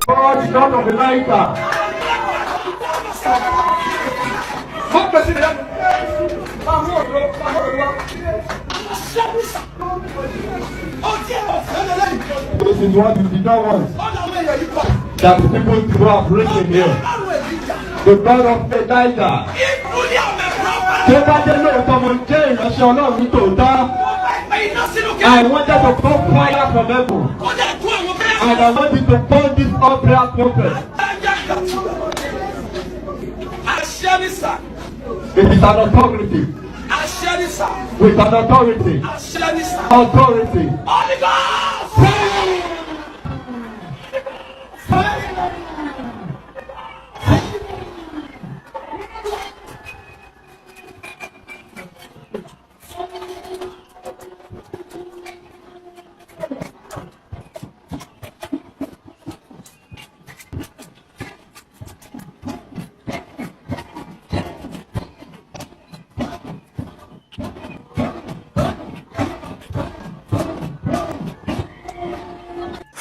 God, God of Elijah. This is what you did not want. That the people who are breaking here. The God of Elijah. Tó bá dé lóòótọ́ mo jẹ́ ìránṣẹ́ Ọlọ́run ní tòótọ́. I wanted to pour fire from heaven. And I wanted to burn this prayer prophet. It is an authority. With an authority. Authority. Holy Ghost!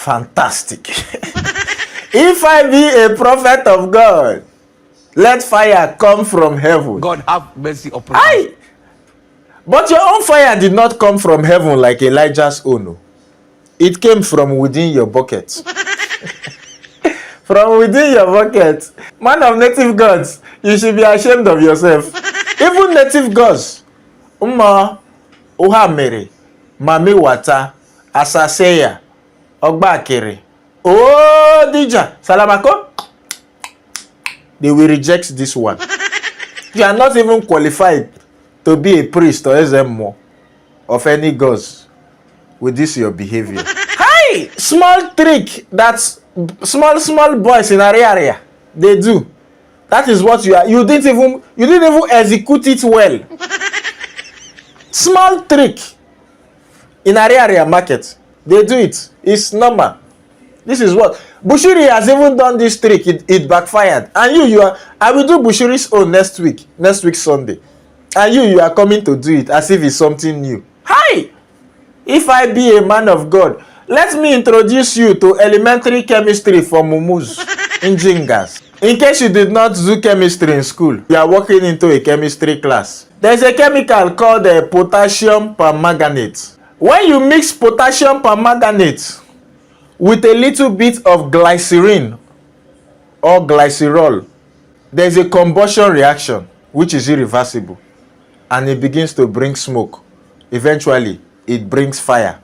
Fantastic. If I be a prophet of God, let fire come from heaven. God have mercy upon us. Aye. But your own fire did not come from heaven like Elijah's own. It came from within your bucket. From within your bucket. Man of native gods, you should be ashamed of yourself. Even native gods. Umma, Uhamere, Mami Wata, Asaseya, Ogbakere, oh Dija, Salamako. They will reject this one. You are not even qualified to be a priest or SMO of any gods with this your behavior. Hi! Small trick that small boys in our area they do. That is what you are. You didn't even execute it well. Small trick in our area market. They do it. It's normal. This is what Bushiri has even done this trick. It backfired. And you are. I will do Bushiri's own next week Sunday. And you are coming to do it as if it's something new. Hi! If I be a man of God, let me introduce you to elementary chemistry for Mumuz in Jingas. In case you did not do chemistry in school, you are walking into a chemistry class. There's a chemical called potassium permanganate. When you mix potassium permanganate with a little bit of glycerin or glycerol, there's a combustion reaction which is irreversible and it begins to bring smoke. Eventually, it brings fire.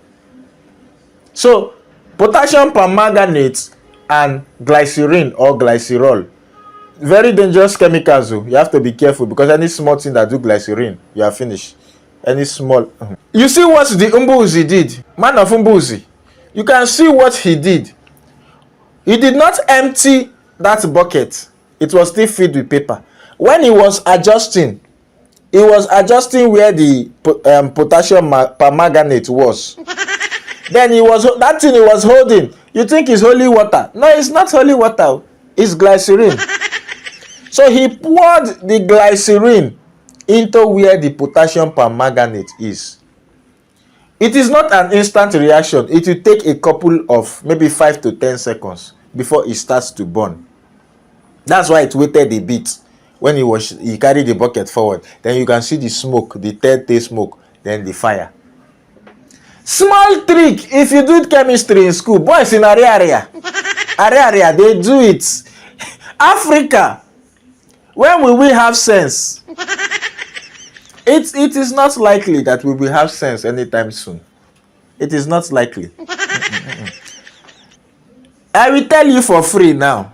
So, potassium permanganate and glycerin or glycerol, very dangerous chemicals. You have to be careful because any small thing that do glycerin, you are finished. Any small. You see what the Umbuzi did? Man of Umbuzi. You can see what he did. He did not empty that bucket. It was still filled with paper. When he was adjusting where the potassium permanganate was. Then that thing he was holding. You think it's holy water? No, it's not holy water. It's glycerin. So he poured the glycerin into where the potassium permanganate is. It is not an instant reaction. It will take a couple of maybe 5 to 10 seconds before it starts to burn. That's why it waited a bit. When he carried the bucket forward, then you can see the smoke, the third day smoke, then the fire. Small trick. If you do chemistry in school, boys in area, they do it. Africa, when will we have sense? It is not likely that we will have sense anytime soon. It is not likely. I will tell you for free now.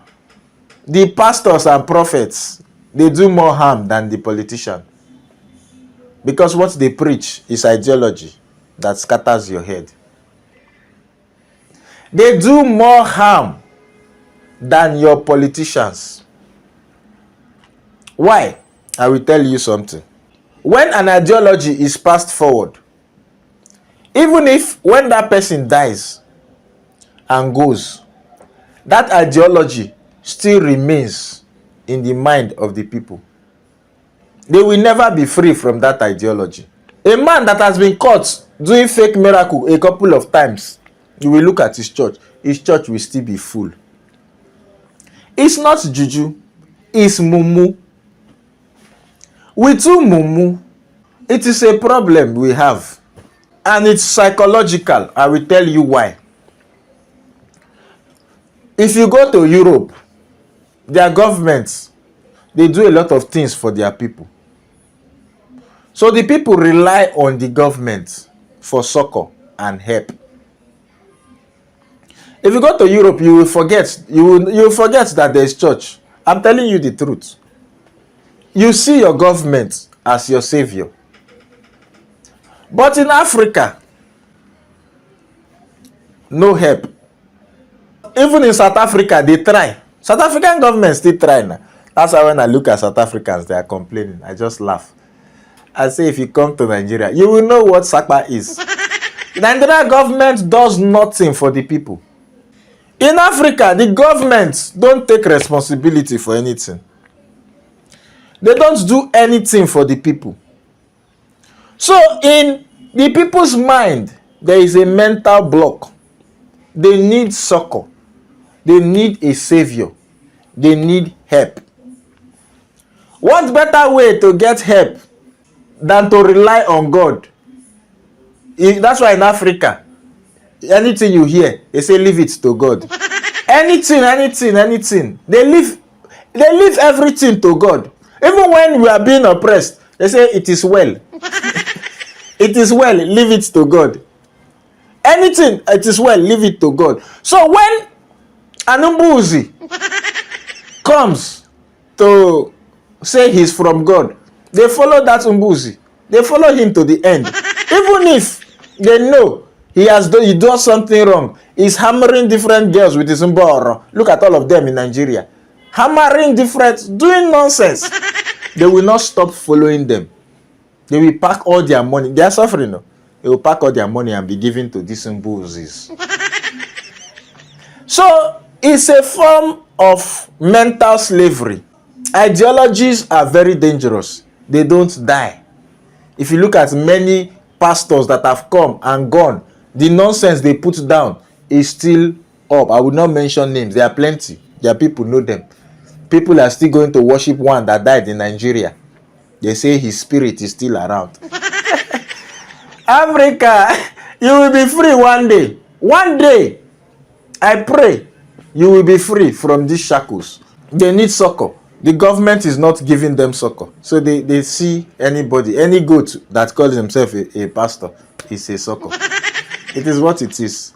The pastors and prophets, they do more harm than the politician. Because what they preach is ideology that scatters your head. They do more harm than your politicians. Why? I will tell you something. When an ideology is passed forward, even if when that person dies and goes, that ideology still remains in the mind of the people. They will never be free from that ideology. A man that has been caught doing fake miracle a couple of times, you will look at his church will still be full. It's not juju, it's mumu. With you mumu, it is a problem we have. And it's psychological. I will tell you why. If you go to Europe, their governments, they do a lot of things for their people. So the people rely on the government for succor and help. If you go to Europe, you will forget that there is church. I'm telling you the truth. You see your government as your savior. But in Africa, no help. Even in South Africa, they try. South African government still try now. That's why when I look at South Africans, they are complaining. I just laugh. I say, if you come to Nigeria, you will know what Sakpa is. The Nigerian government does nothing for the people. In Africa, the government don't take responsibility for anything. They don't do anything for the people. So in the people's mind, there is a mental block. They need succor. They need a savior. They need help. What better way to get help than to rely on God? That's why in Africa, anything you hear, they say leave it to God. Anything. They leave everything to God. Even when we are being oppressed, they say it is well. It is well, leave it to God. Anything, it is well, leave it to God. So when Anumbuzi comes to say he's from God, they follow that Umbuzi. They follow him to the end. Even if they know he does something wrong, he's hammering different girls with his mboro. Look at all of them in Nigeria. Hammering different, doing nonsense. They will not stop following them. They will pack all their money. They are suffering. No? They will pack all their money and be given to these Mbuzis. So, it's a form of mental slavery. Ideologies are very dangerous. They don't die. If you look at many pastors that have come and gone, the nonsense they put down is still up. I will not mention names. There are plenty. There are people know them. People are still going to worship one that died in Nigeria. They say his spirit is still around. Africa, you will be free one day. One day, I pray, you will be free from these shackles. They need succor. The government is not giving them succor. So they see anybody, any goat that calls himself a pastor is a succor. It is what it is.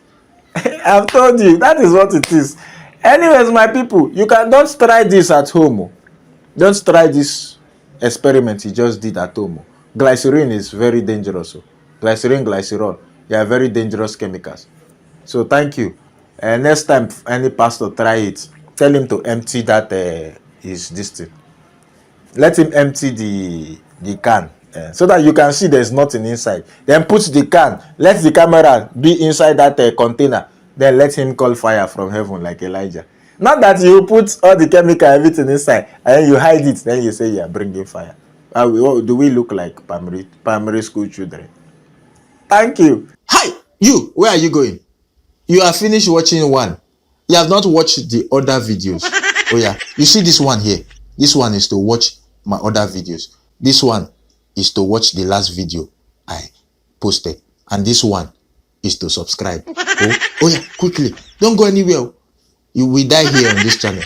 I've told you, that is what it is. Anyways, my people, don't try this at home. Don't try this experiment you just did at home. Glycerin is very dangerous. Glycerin, glycerol, they are very dangerous chemicals. So thank you. Next time any pastor try it, tell him to empty that this thing. Let him empty the can so that you can see there's nothing inside. Then put the can, let the camera be inside that container. Then let him call fire from heaven like Elijah. Not that you put all the chemical, everything inside, and then you hide it, then you say you are bringing fire. Do we look like primary school children? Thank you. Hi, you, where are you going? You have finished watching one. You have not watched the other videos. Oh yeah, you see this one here? This one is to watch my other videos. This one is to watch the last video I posted. And this one is to subscribe. Oh yeah, quickly. Don't go anywhere. You will die here on this channel.